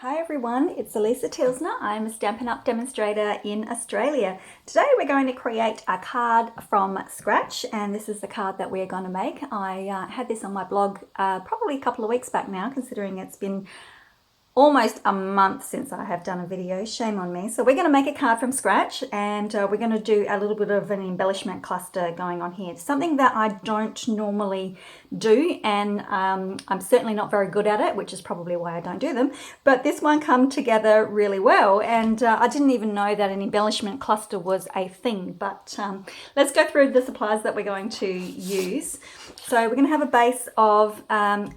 Hi everyone, it's Alisa Tilsner. I'm a Stampin' Up! Demonstrator in Australia. Today we're going to create a card from scratch, and this is the card that we're going to make. I had this on my blog probably a couple of weeks back now, considering it's been almost a month since I have done a video. Shame on me. So we're going to make a card from scratch, and we're going to do a little bit of an embellishment cluster going on here. It's something that I don't normally do, and I'm certainly not very good at it, which is probably why I don't do them. But this one come together really well, and I didn't even know that an embellishment cluster was a thing. But let's go through the supplies that we're going to use. So we're going to have a base of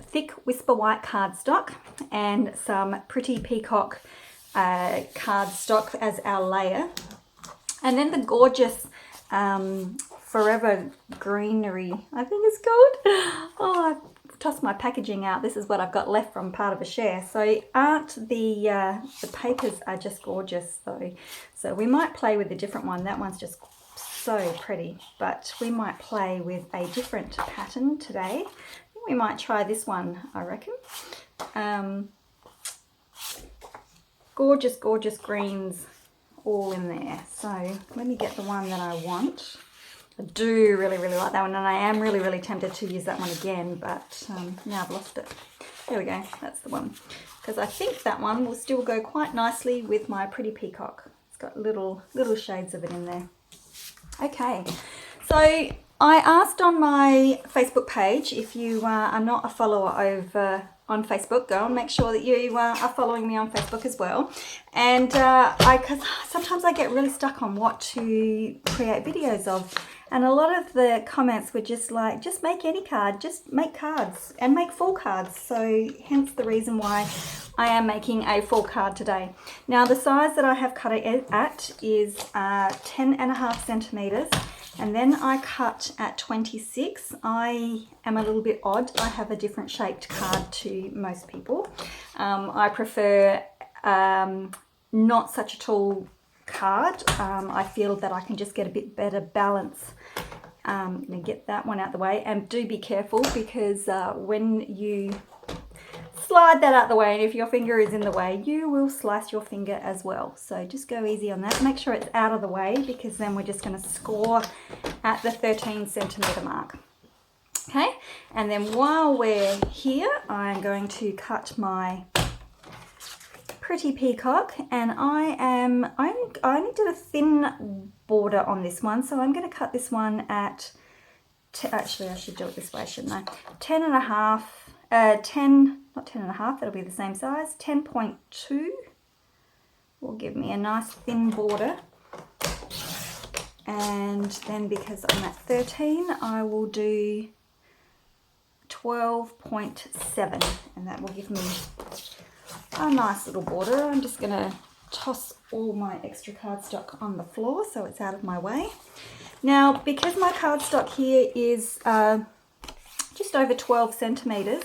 thick Whisper White cardstock and some pretty peacock cardstock as our layer, and then the gorgeous Forever Greenery, I think it's called. Oh, I've tossed my packaging out. This is what I've got left from part of a share. So aren't the papers are just gorgeous though. So we might play with a different one. That one's just so pretty, but we might play with a different pattern today. I think we might try this one, I reckon. Gorgeous, gorgeous greens all in there. So let me get the one that I want. I do really, really like that one, and I am really, really tempted to use that one again, but now I've lost it. There we go, that's the one. Because I think that one will still go quite nicely with my pretty peacock. It's got little shades of it in there. Okay, so I asked on my Facebook page, if you are not a follower over on Facebook, go and make sure that you are following me on Facebook as well. And because sometimes I get really stuck on what to create videos of, and a lot of the comments were just like, just make any card, just make cards and make full cards. So hence the reason why I am making a full card today. Now the size that I have cut it at is 10.5 centimeters. And then I cut at 26. I am a little bit odd. I have a different shaped card to most people. I prefer not such a tall card. I feel that I can just get a bit better balance. I'm going to get that one out the way, and do be careful, because when you slide that out the way, and if your finger is in the way, you will slice your finger as well. So just go easy on that. Make sure it's out of the way, because then we're just going to score at the 13 centimeter mark. Okay, and then while we're here, I'm going to cut my pretty peacock, and I only did a thin border on this one, so I'm going to cut this one at, actually I should do it this way, shouldn't I? 10.5, not 10.5, that'll be the same size, 10.2 will give me a nice thin border. And then because I'm at 13, I will do 12.7, and that will give me a nice little border. I'm just going to toss all my extra cardstock on the floor so it's out of my way. Now, because my cardstock here is just over 12 centimeters,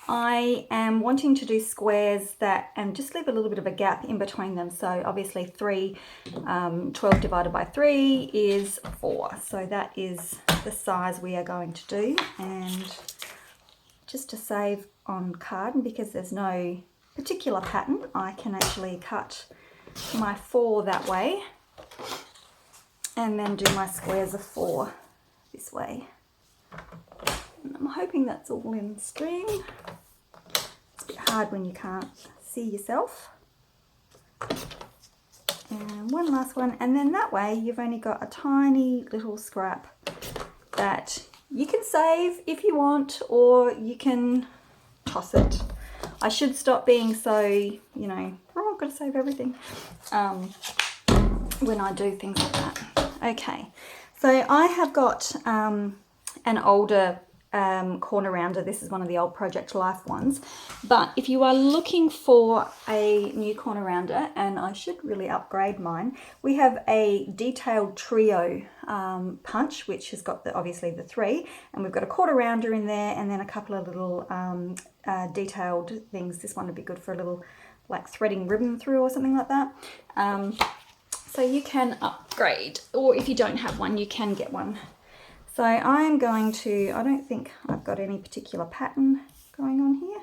I am wanting to do squares that, and just leave a little bit of a gap in between them. So obviously 12 divided by 3 is 4. So that is the size we are going to do. And just to save on card, and because there's no particular pattern, I can actually cut my 4 that way, and then do my squares of 4 this way. And I'm hoping that's all in stream. It's a bit hard when you can't see yourself. And one last one, and then that way you've only got a tiny little scrap that you can save if you want, or you can toss it. I should stop being so, you know, oh, I've got to save everything when I do things like that. Okay, so I have got an older corner rounder. This is one of the old Project Life ones, but if you are looking for a new corner rounder, and I should really upgrade mine, we have a detailed trio punch, which has got obviously the 3, and we've got a quarter rounder in there, and then a couple of little detailed things. This one would be good for a little like threading ribbon through or something like that. So you can upgrade, or if you don't have one, you can get one. So I'm going to, I don't think I've got any particular pattern going on here.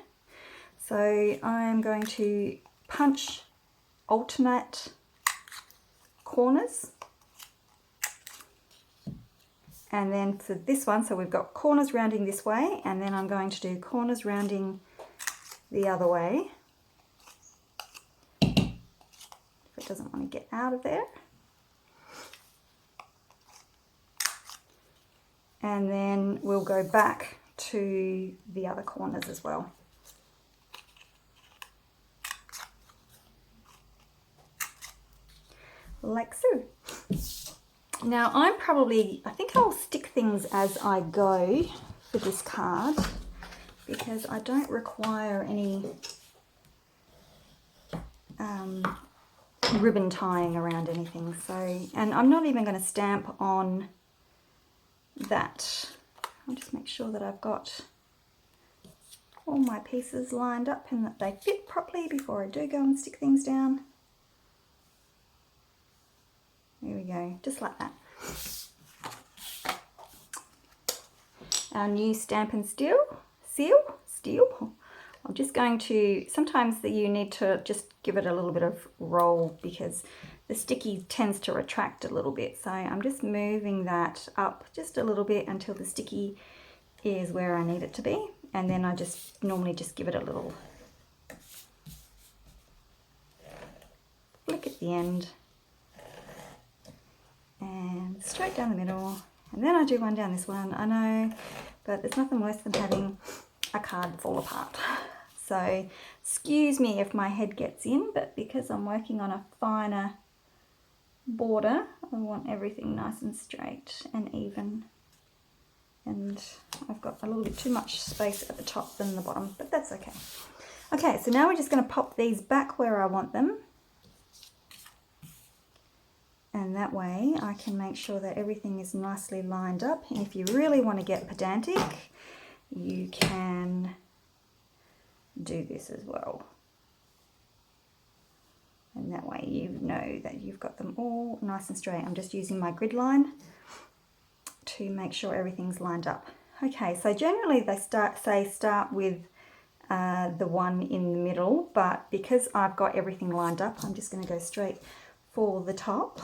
So I'm going to punch alternate corners. And then for this one, so we've got corners rounding this way, and then I'm going to do corners rounding the other way. If it doesn't want to get out of there. And then we'll go back to the other corners as well. Like so. Now I think I'll stick things as I go for this card because I don't require any ribbon tying around anything. So, and I'm not even going to stamp on that. I'll just make sure that I've got all my pieces lined up and that they fit properly before I do go and stick things down. There we go, just like that. Our new Stampin' Seal. I'm just going to, sometimes you need to just give it a little bit of roll because the sticky tends to retract a little bit. So I'm just moving that up just a little bit until the sticky is where I need it to be. And then I just normally just give it a little flick at the end. And straight down the middle, and then I do one down this one. I know, but there's nothing worse than having a card fall apart. So excuse me if my head gets in, but because I'm working on a finer border, I want everything nice and straight and even. And I've got a little bit too much space at the top than the bottom, but that's okay. Okay, so now we're just going to pop these back where I want them. And that way I can make sure that everything is nicely lined up. And if you really want to get pedantic, you can do this as well. And that way you know that you've got them all nice and straight. I'm just using my grid line to make sure everything's lined up. Okay, so generally they start with the one in the middle, but because I've got everything lined up, I'm just going to go straight for the top.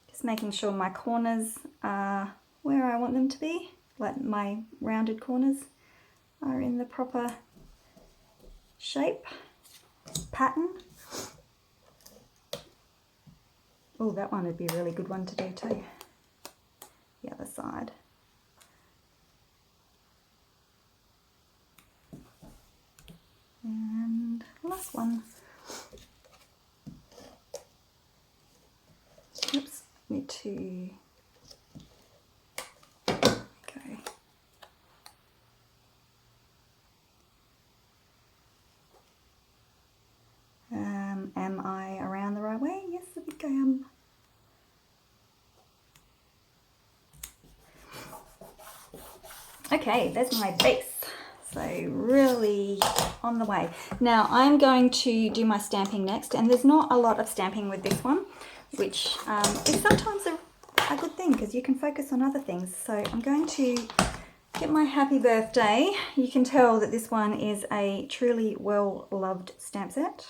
Just making sure my corners are where I want them to be, like my rounded corners are in the proper shape, pattern. Oh, that one would be a really good one to do too. The other side. And last one. Oops, need to go. Am I around the right way? Yes, I think I am. Okay, there's my base. So really on the way. Now I'm going to do my stamping next, and there's not a lot of stamping with this one, which is sometimes a good thing because you can focus on other things. So I'm going to get my happy birthday. You can tell that this one is a truly well loved stamp set.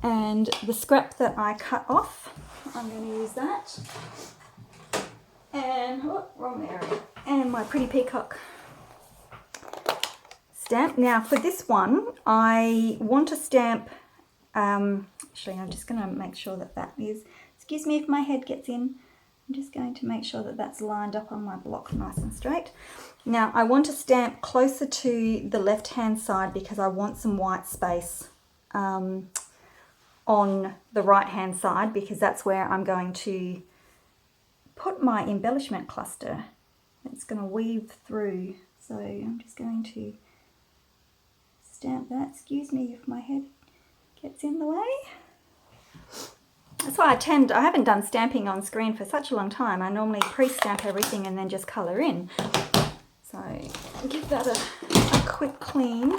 And the scrap that I cut off, I'm going to use that. And, oh, wrong area. And my pretty peacock stamp. Now for this one, I want to stamp, actually I'm just going to make sure that that is, excuse me if my head gets in, I'm just going to make sure that that's lined up on my block nice and straight. Now I want to stamp closer to the left hand side because I want some white space on the right hand side, because that's where I'm going to put my embellishment cluster. It's going to weave through, so I'm just going to stamp that. Excuse me if my head gets in the way. That's why I haven't done stamping on screen for such a long time. I normally pre-stamp everything and then just colour in. So I'll give that a quick clean.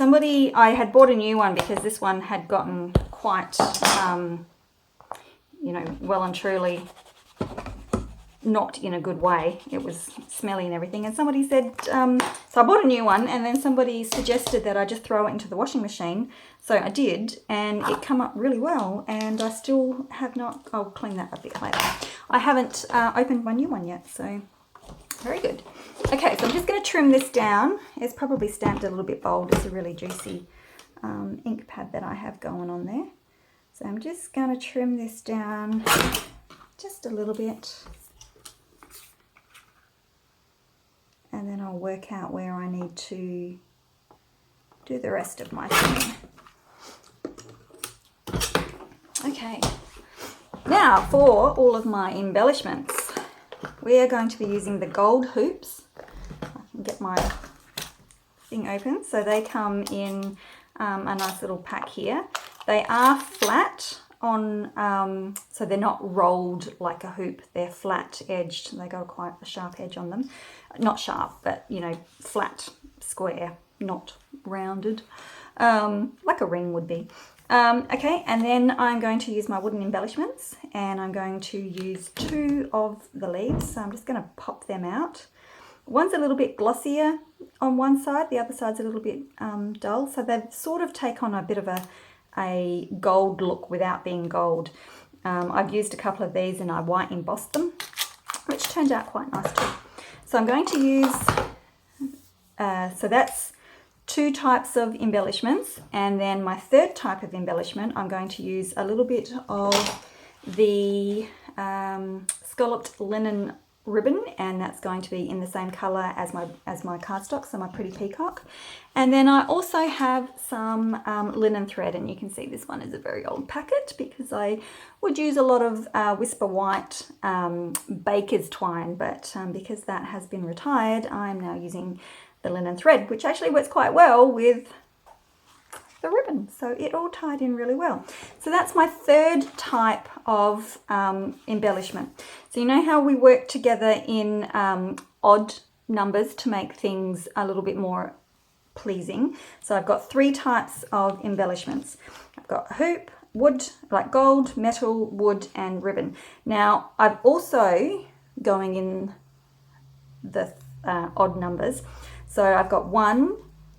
I had bought a new one because this one had gotten quite, you know, well and truly not in a good way. It was smelly and everything. And somebody said, so I bought a new one, and then somebody suggested that I just throw it into the washing machine. So I did, and it came up really well. And I still have not, I'll clean that a bit later. I haven't opened my new one yet, so very good. Okay, so I'm just going to trim this down. It's probably stamped a little bit bold. It's a really juicy ink pad that I have going on there. So I'm just going to trim this down just a little bit. And then I'll work out where I need to do the rest of my thing. Okay, now for all of my embellishments, we are going to be using the gold hoops. I can get my thing open. So they come in a nice little pack here. They are flat on, so they're not rolled like a hoop. They're flat edged. They got quite a sharp edge on them. Not sharp, but you know, flat, square, not rounded, like a ring would be. Okay, and then I'm going to use my wooden embellishments, and I'm going to use 2 of the leaves. So I'm just going to pop them out. One's a little bit glossier on one side, the other side's a little bit dull. So they sort of take on a bit of a gold look without being gold. I've used a couple of these and I white embossed them, which turned out quite nice too. So I'm going to use, so that's 2 types of embellishments, and then my 3rd type of embellishment, I'm going to use a little bit of the scalloped linen ribbon, and that's going to be in the same color as my cardstock, so my pretty peacock. And then I also have some linen thread, and you can see this one is a very old packet because I would use a lot of Whisper White baker's twine, but because that has been retired, I'm now using the linen thread, which actually works quite well with the ribbon, so it all tied in really well. So that's my 3rd type of embellishment. So you know how we work together in odd numbers to make things a little bit more pleasing. So I've got 3 types of embellishments. I've got hoop, wood, like gold, metal, wood, and ribbon. Now I've also going in the odd numbers. So I've got 1,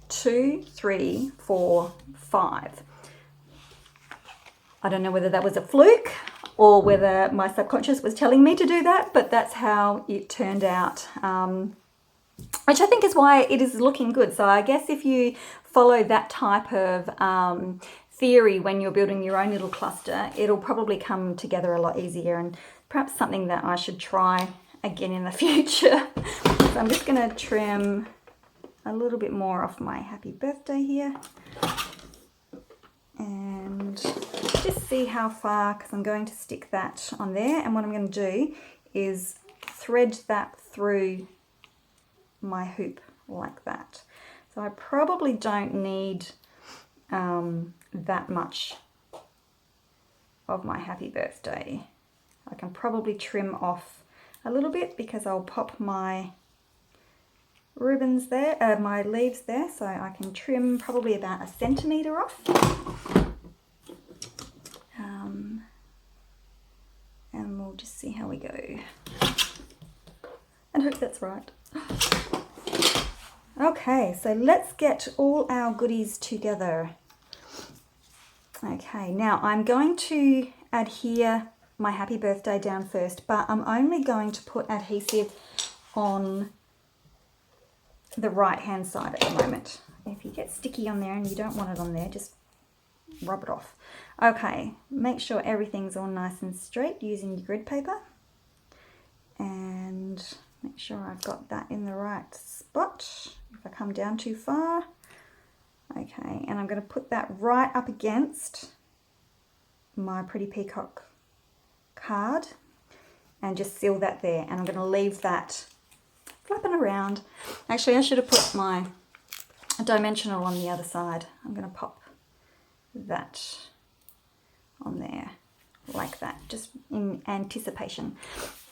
2, 3, 4, 5. I don't know whether that was a fluke or whether my subconscious was telling me to do that, but that's how it turned out, which I think is why it is looking good. So I guess if you follow that type of theory when you're building your own little cluster, it'll probably come together a lot easier, and perhaps something that I should try again in the future. So I'm just going to trim a little bit more off my happy birthday here, and just see how far, because I'm going to stick that on there, and what I'm going to do is thread that through my hoop like that. So I probably don't need that much of my happy birthday. I can probably trim off a little bit because I'll pop my ribbons there, my leaves there, so I can trim probably about 1 centimetre off. And we'll just see how we go. And hope that's right. Okay, so let's get all our goodies together. Okay, now I'm going to adhere my happy birthday down first, but I'm only going to put adhesive on the right hand side at the moment. If you get sticky on there and you don't want it on there, just rub it off. Okay, make sure everything's all nice and straight using your grid paper, and make sure I've got that in the right spot. If I come down too far, okay, and I'm going to put that right up against my pretty peacock card and just seal that there, and I'm going to leave that flapping around. Actually, I should have put my dimensional on the other side. I'm going to pop that on there like that, just in anticipation.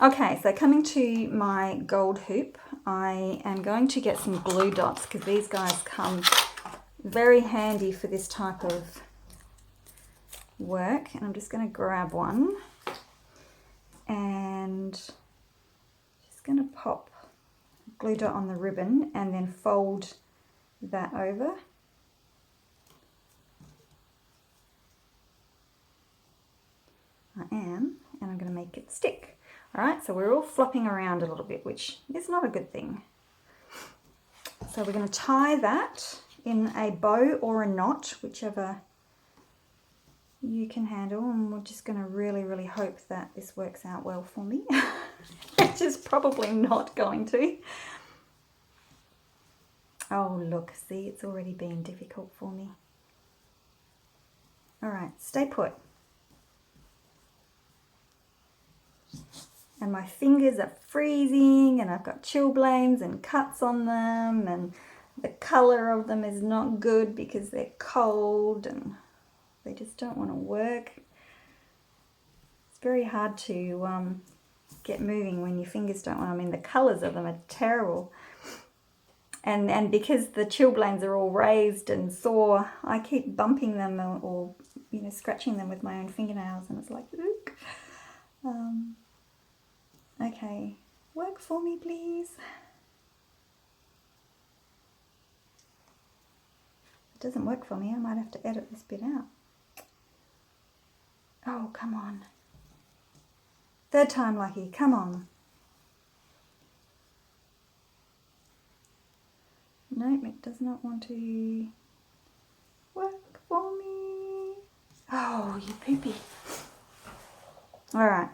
Okay, so coming to my gold hoop, I am going to get some glue dots because these guys come very handy for this type of work, and I'm just going to grab one and going to pop a glue dot on the ribbon and then fold that over. I am, and I'm going to make it stick. Alright, so we're all flopping around a little bit, which is not a good thing. So we're going to tie that in a bow or a knot, whichever you can handle, and we're just going to really, really hope that this works out well for me, which is probably not going to. Oh look, see, it's already been difficult for me. Alright, stay put. And my fingers are freezing and I've got chilblains and cuts on them, and the colour of them is not good because they're cold and they just don't want to work. It's very hard to get moving when your fingers don't want to. I mean, the colours of them are terrible. And because the chilblains are all raised and sore, I keep bumping them or you know, scratching them with my own fingernails, and it's like, ook. Okay, work for me, please. If it doesn't work for me, I might have to edit this bit out. Oh, come on. Third time lucky, come on. No, it does not want to work for me. Oh, you poopy. All right.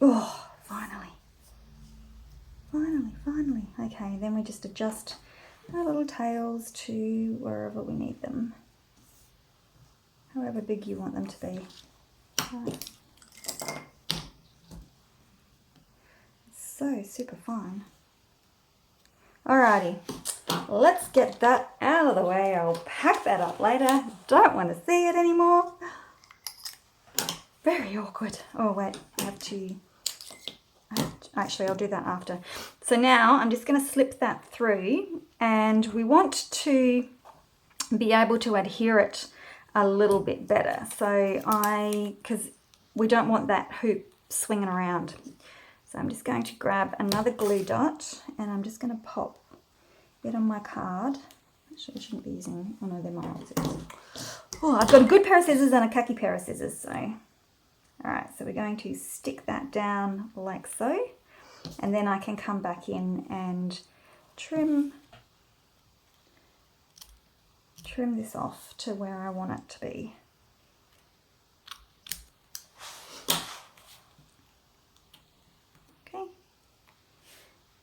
Oh, finally. Finally. Okay, then we just adjust our little tails to wherever we need them. However big you want them to be. Right. So super fine. Alrighty, let's get that out of the way. I'll pack that up later. Don't want to see it anymore. Very awkward. Oh wait, actually I'll do that after. So now I'm just going to slip that through, and we want to be able to adhere it a little bit better. So because we don't want that hoop swinging around. So I'm just going to grab another glue dot and I'm just going to pop it on my card. Actually, I shouldn't be using, oh no, they're my old scissors. Oh, I've got a good pair of scissors and a khaki pair of scissors. So, all right, so we're going to stick that down like so. And then I can come back in and trim this off to where I want it to be.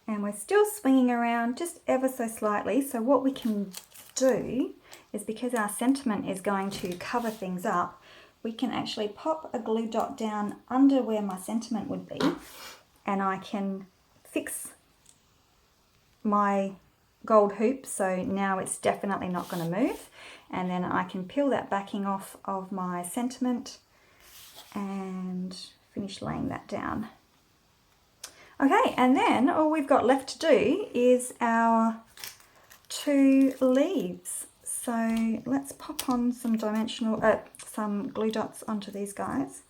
And we're still swinging around just ever so slightly. So what we can do is, because our sentiment is going to cover things up, we can actually pop a glue dot down under where my sentiment would be, and I can fix my gold hoop so now it's definitely not going to move. And then I can peel that backing off of my sentiment and finish laying that down. Okay, and then all we've got left to do is our 2 leaves. So let's pop on some some glue dots onto these guys.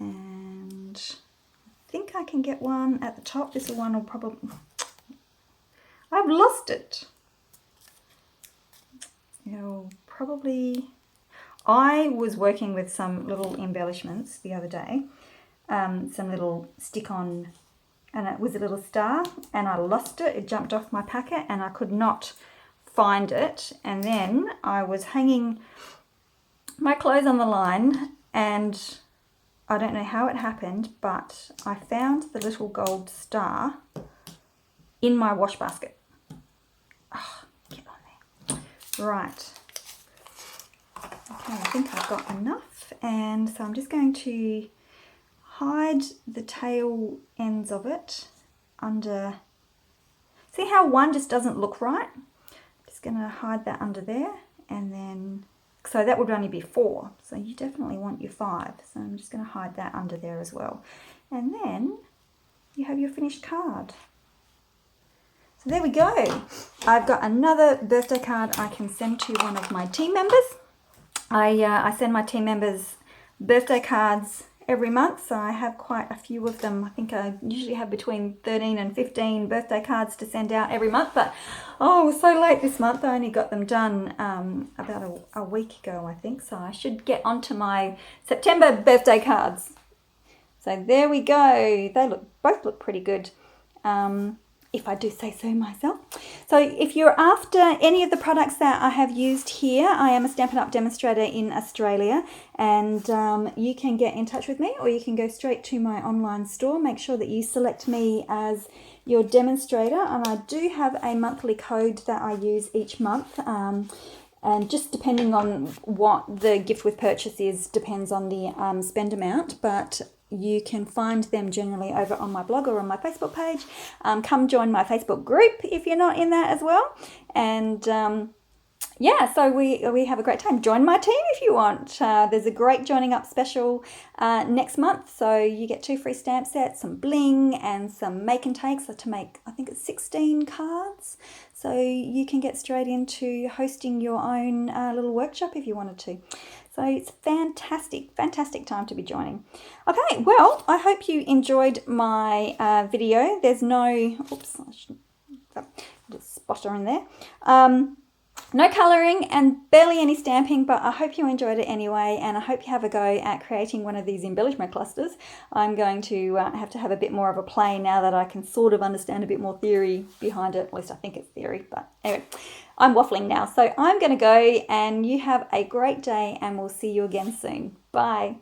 And I think I can get one at the top. This one will probably, I've lost it. It'll probably, I was working with some little embellishments the other day. Some little stick-on, and it was a little star, and I lost it. It jumped off my packet and I could not find it. And then I was hanging my clothes on the line, and I don't know how it happened, but I found the little gold star in my wash basket. Oh, get on there. Right. Okay, I think I've got enough, and so I'm just going to hide the tail ends of it under. See how one just doesn't look right? I'm just going to hide that under there, and then, so that would only be 4, so you definitely want your 5, so I'm just going to hide that under there as well. And then you have your finished card. So there we go. I've got another birthday card I can send to one of my team members. I send my team members birthday cards every month, so I have quite a few of them. I think I usually have between 13 and 15 birthday cards to send out every month, but oh, it was so late this month. I only got them done about a week ago, I think, so I should get onto my September birthday cards. So there we go. They both look pretty good. If I do say so myself. So if you're after any of the products that I have used here, I am a Stampin' Up! Demonstrator in Australia, and you can get in touch with me, or you can go straight to my online store. Make sure that you select me as your demonstrator, and I do have a monthly code that I use each month, and just depending on what the gift with purchase is, depends on the spend amount, but you can find them generally over on my blog or on my Facebook page. Come join my Facebook group if you're not in that as well. And yeah, so we have a great time. Join my team if you want. There's a great joining up special next month. So you get 2 free stamp sets, some bling, and some make and takes to make, I think it's 16 cards. So you can get straight into hosting your own little workshop if you wanted to. So it's fantastic, fantastic time to be joining. Okay, well, I hope you enjoyed my video. There's no, oops, I should just spotter in there. No colouring and barely any stamping, but I hope you enjoyed it anyway, and I hope you have a go at creating one of these embellishment clusters. I'm going to have a bit more of a play now that I can sort of understand a bit more theory behind it. At least I think it's theory, but anyway, I'm waffling now. So I'm going to go, and you have a great day, and we'll see you again soon. Bye.